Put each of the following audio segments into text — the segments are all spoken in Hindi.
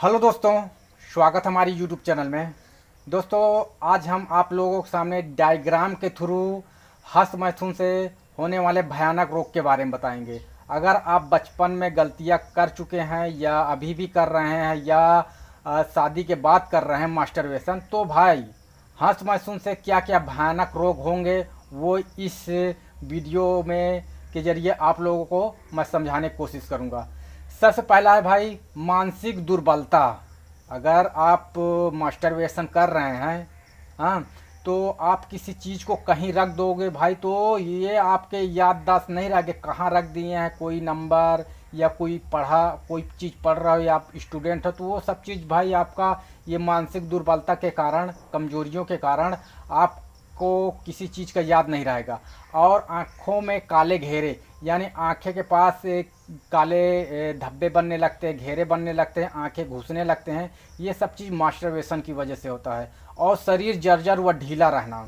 हेलो दोस्तों, स्वागत हमारी यूट्यूब चैनल में। दोस्तों, आज हम आप लोगों के सामने डायग्राम के थ्रू हस्त मैथुन से होने वाले भयानक रोग के बारे में बताएंगे। अगर आप बचपन में गलतियां कर चुके हैं या अभी भी कर रहे हैं या शादी के बाद कर रहे हैं मास्टरबेशन, तो भाई हस्त मैथुन से क्या क्या भयानक रोग होंगे वो इस वीडियो में के जरिए आप लोगों को मैं समझाने की कोशिश करूँगा। सबसे पहला है भाई मानसिक दुर्बलता। अगर आप मास्टरबेशन कर रहे हैं, हाँ, तो आप किसी चीज़ को कहीं रख दोगे भाई, तो ये आपके याददाश्त नहीं रहेगी कहाँ रख दिए हैं, कोई नंबर या कोई चीज़ पढ़ रहा हो या आप स्टूडेंट हो, तो वो सब चीज़ भाई आपका ये मानसिक दुर्बलता के कारण, कमजोरियों के कारण आपको किसी चीज़ का याद नहीं रहेगा। और आँखों में काले घेरे, यानी आँखें के पास एक काले धब्बे बनने लगते हैं, घेरे बनने लगते हैं, आंखें घुसने लगते हैं। ये सब चीज़ मास्टरबेशन की वजह से होता है। और शरीर जर्जर व ढीला रहना।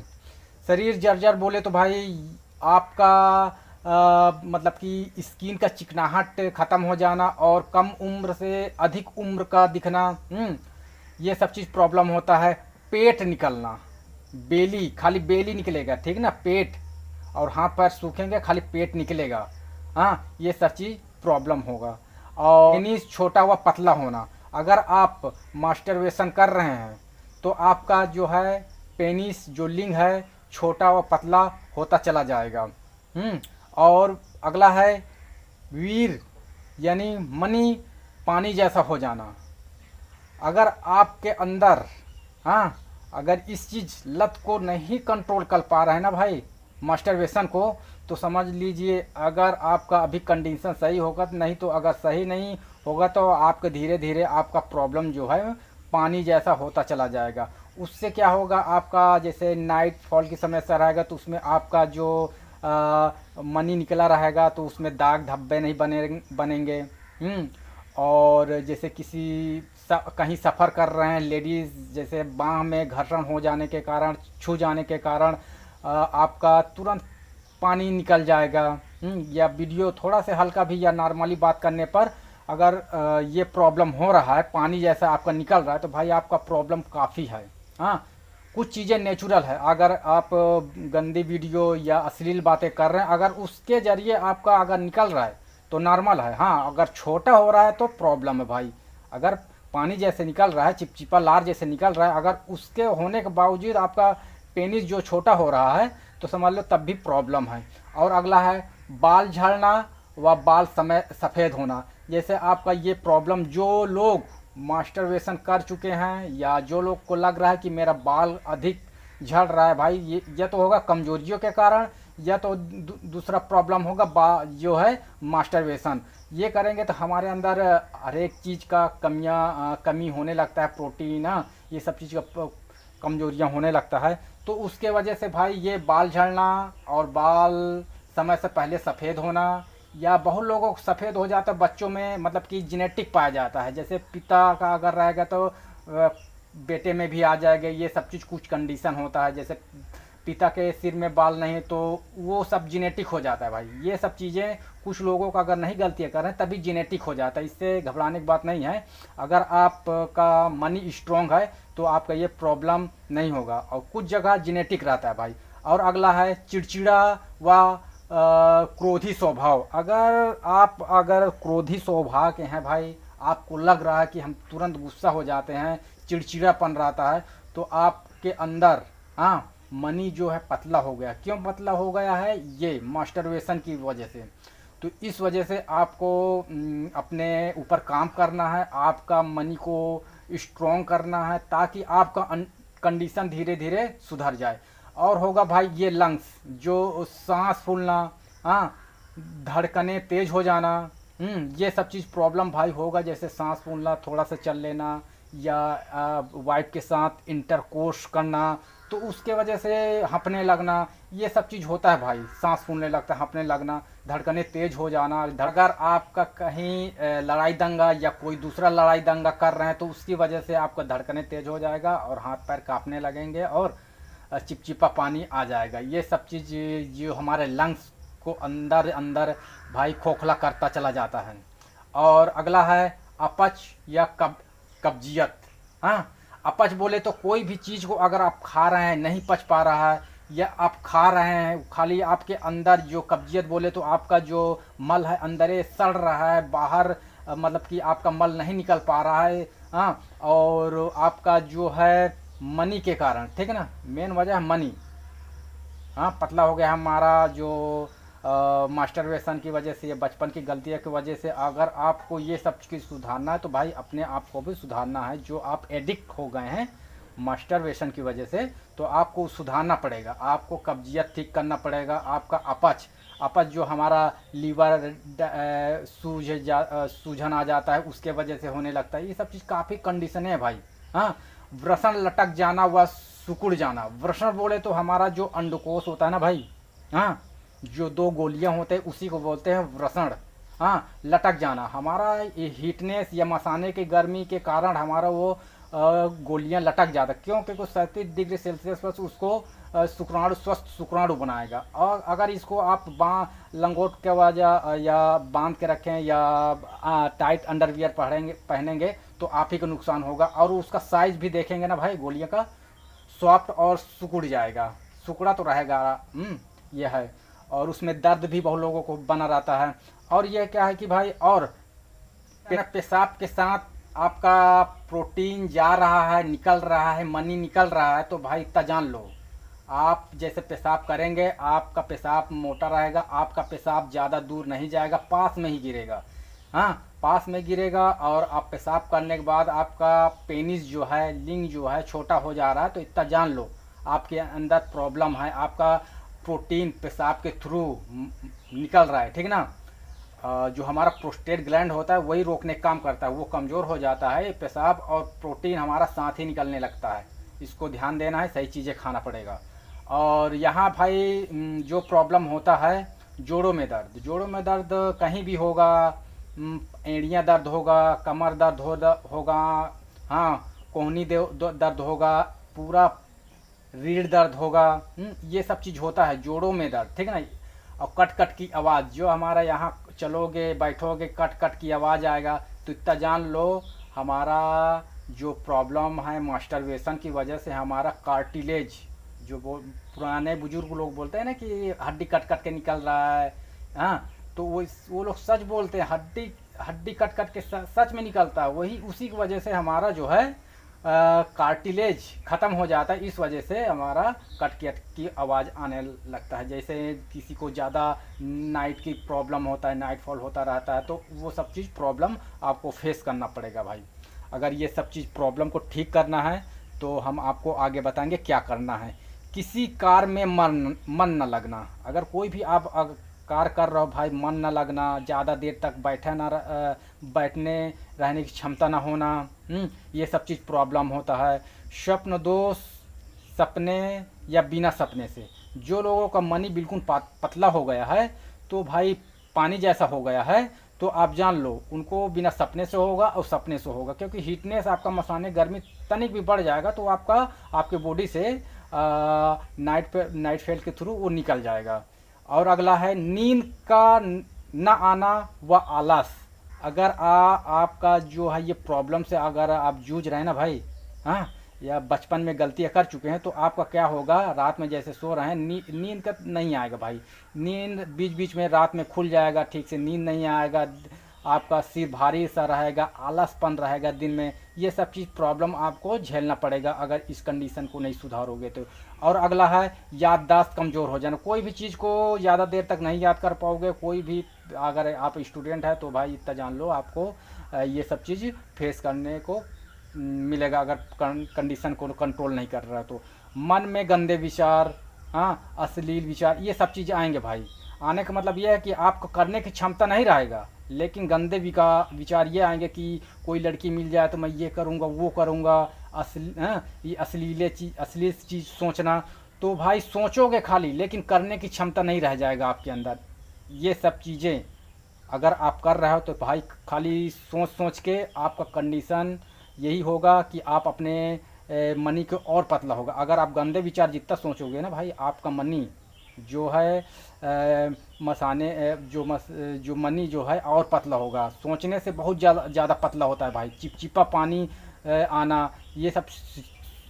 शरीर जर्जर बोले तो भाई आपका मतलब कि स्किन का चिकनाहट ख़त्म हो जाना और कम उम्र से अधिक उम्र का दिखना, ये सब चीज़ प्रॉब्लम होता है। पेट निकलना, बेली, खाली बेली निकलेगा, ठीक ना, पेट और हाथ पैर सूखेंगे, खाली पेट निकलेगा, हाँ, ये सब चीज़ प्रॉब्लम होगा। और पेनिस छोटा व पतला होना। अगर आप मास्टरबेशन कर रहे हैं तो आपका जो है पेनिस जो लिंग है छोटा व पतला होता चला जाएगा। और अगला है वीर, यानी मनी पानी जैसा हो जाना। अगर आपके अंदर, हाँ, अगर इस चीज़ लत को नहीं कंट्रोल कर पा रहे हैं ना भाई, मास्टरबेशन को, तो समझ लीजिए अगर आपका अभी कंडीशन सही होगा तो, नहीं तो अगर सही नहीं होगा तो आपके धीरे धीरे आपका प्रॉब्लम जो है पानी जैसा होता चला जाएगा। उससे क्या होगा, आपका जैसे नाइट फॉल की समस्या रहेगा तो उसमें आपका जो मनी निकला रहेगा तो उसमें दाग धब्बे नहीं बनेंगे। और जैसे कहीं सफ़र कर रहे हैं लेडीज़, जैसे बाह में घर्षण हो जाने के कारण, छू जाने के कारण आपका तुरंत पानी निकल जाएगा। या वीडियो थोड़ा से हल्का भी या नॉर्मली बात करने पर अगर ये प्रॉब्लम हो रहा है, पानी जैसा आपका निकल रहा है, तो भाई आपका प्रॉब्लम काफ़ी है। हाँ, कुछ चीज़ें नेचुरल है। अगर आप गंदी वीडियो या अश्लील बातें कर रहे हैं, अगर उसके ज़रिए आपका अगर निकल रहा है तो नॉर्मल है। हाँ, अगर छोटा हो रहा है तो प्रॉब्लम है भाई। अगर पानी जैसे निकल रहा है, चिपचिपा लार जैसे निकल रहा है, अगर उसके होने के बावजूद आपका पेनिस जो छोटा हो रहा है तो समझ लो तब भी प्रॉब्लम है। और अगला है बाल झड़ना व बाल समय सफ़ेद होना। जैसे आपका ये प्रॉब्लम जो लोग मास्टरबेशन कर चुके हैं या जो लोग को लग रहा है कि मेरा बाल अधिक झड़ रहा है भाई, ये तो होगा कमजोरियों के कारण, या तो दूसरा प्रॉब्लम होगा जो है मास्टरबेशन। ये करेंगे तो हमारे अंदर हर एक चीज़ का कमी होने लगता है, प्रोटीन, ये सब चीज़ का कमजोरियाँ होने लगता है। तो उसके वजह से भाई ये बाल झड़ना और बाल समय से पहले सफ़ेद होना, या बहुत लोगों को सफ़ेद हो जाता है बच्चों में, मतलब कि जेनेटिक पाया जाता है। जैसे पिता का अगर रहेगा तो बेटे में भी आ जाएगा। ये सब चीज़ कुछ कंडीशन होता है, जैसे पिता के सिर में बाल नहीं तो वो सब जेनेटिक हो जाता है भाई। ये सब चीज़ें कुछ लोगों का अगर नहीं गलतियाँ कर रहे हैं तभी जेनेटिक हो जाता है, इससे घबराने की बात नहीं है। अगर आपका मनी स्ट्रॉन्ग है तो आपका ये प्रॉब्लम नहीं होगा। और कुछ जगह जेनेटिक रहता है भाई। और अगला है चिड़चिड़ा व क्रोधी स्वभाव। अगर क्रोधी स्वभाव के हैं भाई, आपको लग रहा है कि हम तुरंत गुस्सा हो जाते हैं, चिड़चिड़ापन रहता है, तो आपके अंदर, हाँ, मनी जो है पतला हो गया। क्यों पतला हो गया है? ये मास्टरबेशन की वजह से। तो इस वजह से आपको अपने ऊपर काम करना है, आपका मनी को स्ट्रॉन्ग करना है, ताकि आपका कंडीशन धीरे धीरे सुधर जाए। और होगा भाई ये लंग्स, जो सांस फूलना, हाँ, धड़कने तेज हो जाना, ये सब चीज़ प्रॉब्लम भाई होगा। जैसे सांस फूलना, थोड़ा सा चल लेना, या वाइफ के साथ इंटरकोर्स करना, तो उसके वजह से हाँफने लगना, ये सब चीज़ होता है भाई। सांस फूलने लगता है, हाँफने लगना, धड़कने तेज हो जाना। अगर आपका कहीं लड़ाई दंगा या कोई दूसरा लड़ाई दंगा कर रहे हैं तो उसकी वजह से आपका धड़कने तेज हो जाएगा और हाथ पैर कांपने लगेंगे और चिपचिपा पानी आ जाएगा। ये सब चीज़ जो हमारे लंग्स को अंदर अंदर भाई खोखला करता चला जाता है। और अगला है अपच या कब्जियत। हाँ, अपच बोले तो कोई भी चीज़ को अगर आप खा रहे हैं नहीं पच पा रहा है, या आप खा रहे हैं खाली आपके अंदर जो कब्जियत बोले तो आपका जो मल है अंदर सड़ रहा है, बाहर मतलब कि आपका मल नहीं निकल पा रहा है। हाँ, और आपका जो है मनी के कारण, ठीक है ना, मेन वजह है मनी। हाँ, पतला हो गया हमारा जो मास्टरबेशन की वजह से या बचपन की गलतियों की वजह से। अगर आपको ये सब चीज़ सुधारना है तो भाई अपने आप को भी सुधारना है। जो आप एडिक्ट हो गए हैं मास्टरबेशन की वजह से, तो आपको सुधारना पड़ेगा। आपको कब्जियत ठीक करना पड़ेगा। आपका अपच अपच जो हमारा लीवर सूजन आ जाता है उसके वजह से होने लगता है। ये सब चीज़ काफ़ी कंडीशन है भाई। हाँ, वृषण लटक जाना व सिकुड़ जाना। वृषण बोले तो हमारा जो अंडकोश होता है ना भाई, हाँ, जो दो गोलियां होते हैं उसी को बोलते हैं वृषण। हाँ, लटक जाना हमारा ये हीटनेस या मसाने की गर्मी के कारण हमारा वो गोलियां लटक जाता। क्यों? क्योंकि 37 डिग्री सेल्सियस पर उसको शुक्राणु स्वस्थ शुक्राणु बनाएगा। और अगर इसको आप लंगोट के वजह या बांध के रखें या टाइट अंडरवियर पहनेंगे तो आप ही को नुकसान होगा। और उसका साइज भी देखेंगे ना भाई, गोलियों का सॉफ्ट और सिकुड़ जाएगा। सिकुड़ा तो रहेगा। यह है। और उसमें दर्द भी बहुत लोगों को बना रहता है। और यह क्या है कि भाई, और पेशाब के साथ आपका प्रोटीन जा रहा है, निकल रहा है, मनी निकल रहा है, तो भाई इतना जान लो, आप जैसे पेशाब करेंगे आपका पेशाब मोटा रहेगा, आपका पेशाब ज़्यादा दूर नहीं जाएगा, पास में ही गिरेगा। हाँ, पास में गिरेगा। और आप पेशाब करने के बाद आपका पेनिस जो है, लिंग जो है छोटा हो जा रहा है, तो इतना जान लो आपके अंदर प्रॉब्लम है। आपका प्रोटीन पेशाब के थ्रू निकल रहा है, ठीक ना। जो हमारा प्रोस्टेट ग्लैंड होता है वही रोकने का काम करता है, वो कमज़ोर हो जाता है। पेशाब और प्रोटीन हमारा साथ ही निकलने लगता है। इसको ध्यान देना है, सही चीज़ें खाना पड़ेगा। और यहाँ भाई जो प्रॉब्लम होता है जोड़ों में दर्द, जोड़ों में दर्द कहीं भी होगा। एड़ियाँ दर्द होगा, कमर दर्द होगा, हाँ, कोहनी दर्द होगा, पूरा रीढ़ दर्द होगा। ये सब चीज़ होता है जोड़ों में दर्द, ठीक है ना। और कट कट की आवाज़, जो हमारा यहाँ चलोगे बैठोगे कट कट की आवाज़ आएगा, तो इतना जान लो हमारा जो प्रॉब्लम है मास्टरबेशन की वजह से हमारा कार्टिलेज, जो पुराने बुजुर्ग लोग बोलते हैं ना कि हड्डी कट कट के निकल रहा है। हाँ, तो वो लोग सच बोलते हैं, हड्डी हड्डी कट कट के सच में निकलता है। वही उसी की वजह से हमारा जो है कार्टिलेज ख़त्म हो जाता है। इस वजह से हमारा कट कट की आवाज़ आने लगता है। जैसे किसी को ज़्यादा नाइट की प्रॉब्लम होता है, नाइट फॉल होता रहता है, तो वो सब चीज़ प्रॉब्लम आपको फेस करना पड़ेगा भाई। अगर ये सब चीज़ प्रॉब्लम को ठीक करना है तो हम आपको आगे बताएंगे क्या करना है। किसी कार में मन न लगना। अगर कोई भी आप कार कर रहे हो भाई, मन न लगना, ज़्यादा देर तक बैठने रहने की क्षमता ना होना, ये सब चीज़ प्रॉब्लम होता है। स्वप्न दोष, सपने या बिना सपने से जो लोगों का मनी बिल्कुल पतला हो गया है, तो भाई पानी जैसा हो गया है, तो आप जान लो उनको बिना सपने से होगा और सपने से होगा। क्योंकि हीटनेस आपका मसाने गर्मी तनिक भी बढ़ जाएगा तो आपके बॉडी से नाइट फेल के थ्रू वो निकल जाएगा। और अगला है नींद का न आना व आलस। अगर आपका जो है ये प्रॉब्लम से अगर आप जूझ रहे हैं ना भाई, हाँ, या बचपन में गलतियाँ कर चुके हैं, तो आपका क्या होगा, रात में जैसे सो रहे हैं नींद का नहीं आएगा भाई। नींद बीच बीच में रात में खुल जाएगा, ठीक से नींद नहीं आएगा, आपका सिर भारी सा रहेगा, आलसपन रहेगा दिन में। ये सब चीज़ प्रॉब्लम आपको झेलना पड़ेगा अगर इस कंडीशन को नहीं सुधारोगे तो। और अगला है याददाश्त कमज़ोर हो जाना। कोई भी चीज़ को ज़्यादा देर तक नहीं याद कर पाओगे। कोई भी, अगर आप स्टूडेंट है तो भाई इतना जान लो आपको ये सब चीज़ फेस करने को मिलेगा अगर कंडीशन को कंट्रोल नहीं कर रहा तो। मन में गंदे विचार, हाँ, अश्लील विचार, ये सब चीज़ें आएंगे भाई। आने का मतलब ये है कि आपको करने की क्षमता नहीं रहेगा, लेकिन गंदे विचार ये आएंगे कि कोई लड़की मिल जाए तो मैं ये करूँगा वो करूँगा, ये अश्लील चीज़ सोचना। तो भाई सोचोगे खाली, लेकिन करने की क्षमता नहीं रह जाएगा आपके अंदर। ये सब चीज़ें अगर आप कर रहे हो तो भाई खाली सोच सोच के आपका कंडीशन यही होगा कि आप अपने मनी को और पतला होगा। अगर आप गंदे विचार जितना सोचोगे ना भाई, आपका मनी जो है जो मनी जो है और पतला होगा। सोचने से बहुत ज़्यादा पतला होता है भाई। चिपचिपा पानी आना, ये सब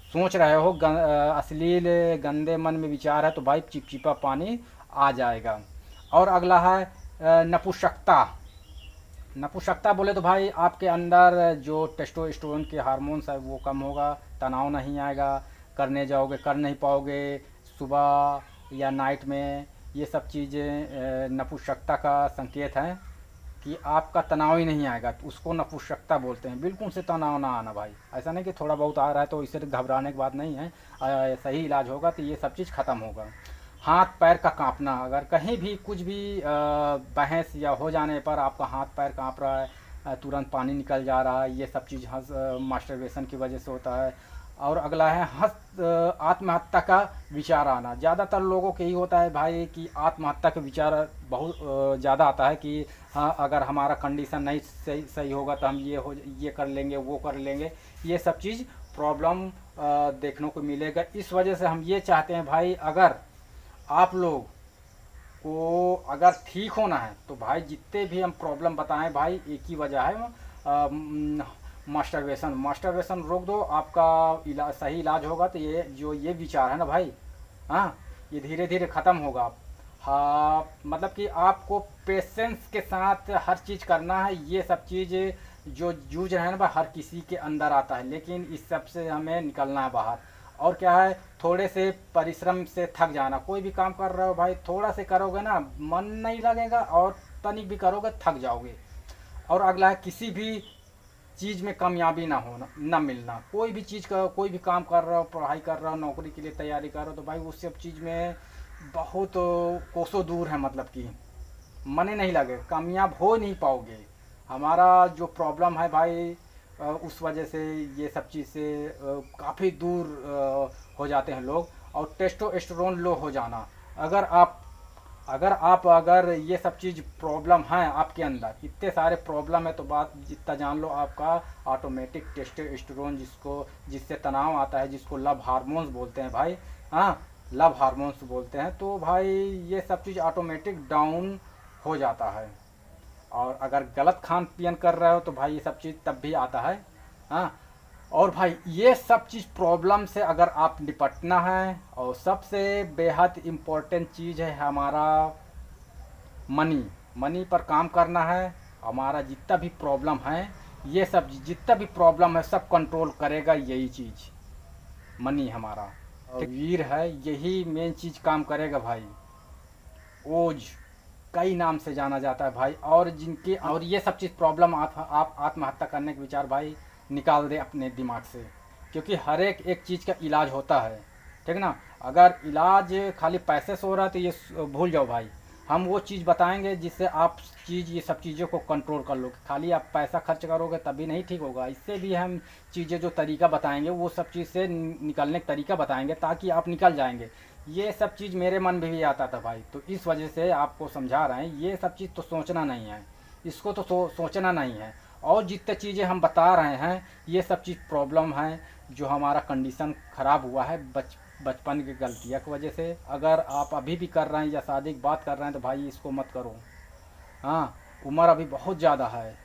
सोच रहे हो, अश्लील गंदे मन में विचार है तो भाई चिपचिपा पानी आ जाएगा। और अगला है नपुंसकता। नपुंसकता बोले तो भाई आपके अंदर जो टेस्टोस्टेरोन के हार्मोन्स है वो कम होगा, तनाव नहीं आएगा, करने जाओगे कर नहीं पाओगे सुबह या नाइट में। ये सब चीज़ें नपुंसकता का संकेत हैं कि आपका तनाव ही नहीं आएगा, तो उसको नपुंसकता बोलते हैं। बिल्कुल से तनाव ना आना भाई, ऐसा नहीं कि थोड़ा बहुत आ रहा है तो इससे घबराने की बात नहीं है। सही इलाज होगा तो ये सब चीज़ ख़त्म होगा। हाथ पैर का कांपना, अगर कहीं भी कुछ भी बहस या हो जाने पर आपका हाथ पैर कांप रहा है, तुरंत पानी निकल जा रहा है, ये सब चीज़ मास्टरबेशन की वजह से होता है। और अगला है आत्महत्या का विचार आना। ज़्यादातर लोगों के ही होता है भाई कि आत्महत्या का विचार बहुत ज़्यादा आता है कि हाँ अगर हमारा कंडीशन नहीं सही होगा तो हम ये कर लेंगे वो कर लेंगे, ये सब चीज़ प्रॉब्लम देखने को मिलेगा। इस वजह से हम ये चाहते हैं भाई, अगर आप लोग को अगर ठीक होना है तो भाई जितने भी हम प्रॉब्लम बताएं भाई, एक ही वजह है मास्टरबेशन रोक दो, आपका सही इलाज होगा। तो ये विचार है ना भाई, हाँ ये धीरे धीरे ख़त्म होगा। हाँ मतलब कि आपको पेशेंस के साथ हर चीज़ करना है। ये सब चीज़ जो जूझ रहे हैं ना भाई, हर किसी के अंदर आता है, लेकिन इस सब से हमें निकलना है बाहर। और क्या है, थोड़े से परिश्रम से थक जाना। कोई भी काम कर रहे हो भाई, थोड़ा से करोगे ना मन नहीं लगेगा, और तनिक भी करोगे थक जाओगे। और अगला है किसी भी चीज़ में कामयाबी ना होना, ना मिलना। कोई भी चीज़ का, कोई भी काम कर रहे हो, पढ़ाई कर रहे हो, नौकरी के लिए तैयारी कर रहे हो, तो भाई उस सब चीज़ में बहुत कोसों दूर है, मतलब कि मन ही नहीं लगे, कामयाब हो नहीं पाओगे। हमारा जो प्रॉब्लम है भाई, उस वजह से ये सब चीज़ से काफ़ी दूर हो जाते हैं लोग। और टेस्टोस्टेरोन लो हो जाना, अगर ये सब चीज़ प्रॉब्लम है आपके अंदर, इतने सारे प्रॉब्लम है, तो बात जितना जान लो, आपका ऑटोमेटिक टेस्टोस्टेरोन जिससे तनाव आता है, जिसको लव हार्मोन्स बोलते हैं भाई, हाँ लव हार्मोन्स बोलते हैं, तो भाई ये सब चीज़ ऑटोमेटिक डाउन हो जाता है। और अगर गलत खान पियन कर रहे हो तो भाई ये सब चीज़ तब भी आता है, हाँ। और भाई ये सब चीज़ प्रॉब्लम से अगर आप निपटना है, और सबसे बेहद इम्पोर्टेंट चीज़ है हमारा मनी पर काम करना है। हमारा जितना भी प्रॉब्लम है, ये सब जितना भी प्रॉब्लम है सब कंट्रोल करेगा यही चीज़, मनी हमारा। और वीर है, यही मेन चीज़ काम करेगा भाई। ओज कई नाम से जाना जाता है भाई। और ये सब चीज़ प्रॉब्लम आप आत्महत्या करने के विचार भाई निकाल दे अपने दिमाग से, क्योंकि हर एक चीज़ का इलाज होता है, ठीक ना। अगर इलाज खाली पैसे से हो रहा है तो ये भूल जाओ भाई। हम वो चीज़ बताएंगे जिससे आप ये सब चीज़ों को कंट्रोल कर लोगे। खाली आप पैसा खर्च करोगे तभी नहीं ठीक होगा। इससे भी हम चीज़ें जो तरीका बताएंगे, वो सब चीज़ से निकलने का तरीका बताएंगे, ताकि आप निकल जाएंगे। ये सब चीज़ मेरे मन में भी आता था भाई, तो इस वजह से आपको समझा रहे हैं। ये सब चीज़ तो सोचना नहीं है, इसको तो सोचना नहीं है। और जितने चीज़ें हम बता रहे हैं, ये सब चीज़ प्रॉब्लम है, जो हमारा कंडीशन ख़राब हुआ है बचपन की गलतियों की वजह से। अगर आप अभी भी कर रहे हैं या शादी की बात कर रहे हैं तो भाई इसको मत करो, हाँ उम्र अभी बहुत ज़्यादा है।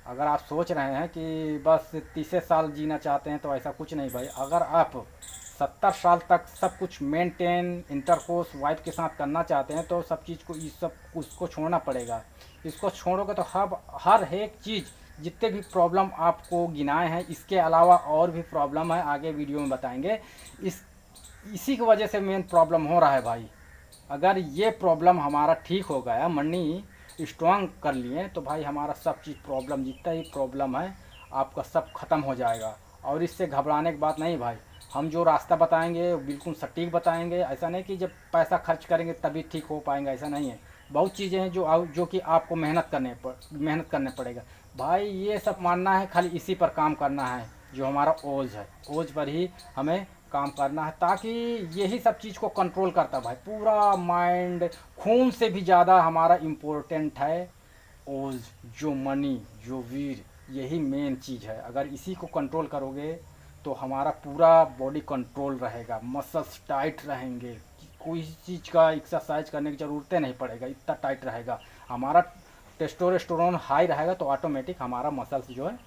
अगर आप सोच रहे हैं कि बस 30 साल जीना चाहते हैं तो ऐसा कुछ नहीं भाई। अगर आप 70 साल तक सब कुछ मेंटेन इंटरकोर्स वाइफ के साथ करना चाहते हैं तो सब चीज़ को उसको छोड़ना पड़ेगा। इसको छोड़ोगे तो हर एक चीज़, जितने भी प्रॉब्लम आपको गिनाए हैं, इसके अलावा और भी प्रॉब्लम है, आगे वीडियो में बताएंगे। इसी की वजह से मेन प्रॉब्लम हो रहा है भाई। अगर ये प्रॉब्लम हमारा ठीक हो गया, मनी स्ट्रांग कर लिए, तो भाई हमारा सब चीज़ प्रॉब्लम, जितना ही प्रॉब्लम है आपका सब ख़त्म हो जाएगा। और इससे घबराने की बात नहीं भाई। हम जो रास्ता बताएंगे बिल्कुल सटीक बताएंगे। ऐसा नहीं कि जब पैसा खर्च करेंगे तभी ठीक हो पाएंगे, ऐसा नहीं है। बहुत चीज़ें हैं जो कि आपको मेहनत करने पड़ेगा भाई। ये सब मानना है, खाली इसी पर काम करना है, जो हमारा ओज है, ओज पर ही हमें काम करना है, ताकि यही सब चीज़ को कंट्रोल करता है भाई। पूरा माइंड, खून से भी ज़्यादा हमारा इम्पोर्टेंट है ओज, जो मनी, जो वीर, यही मेन चीज़ है। अगर इसी को कंट्रोल करोगे तो हमारा पूरा बॉडी कंट्रोल रहेगा, मसल्स टाइट रहेंगे, कोई चीज़ का एक्सरसाइज करने की ज़रूरत नहीं पड़ेगा, इतना टाइट रहेगा। हमारा टेस्टोस्टेरोन हाई रहेगा तो ऑटोमेटिक हमारा मसल्स जो है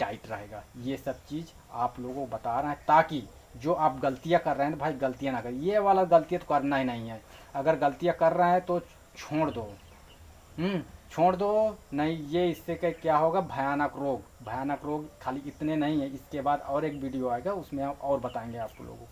टाइट रहेगा। ये सब चीज़ आप लोगों को बता रहे हैं ताकि जो आप गलतियां कर रहे हैं भाई गलतियां ना करें। ये वाला गलतियां तो करना ही नहीं है। अगर गलतियां कर रहे हैं तो छोड़ दो, छोड़ दो। नहीं ये इससे क्या होगा, भयानक रोग। भयानक रोग खाली इतने नहीं है, इसके बाद और एक वीडियो आएगा उसमें हम और बताएंगे आप लोगों को।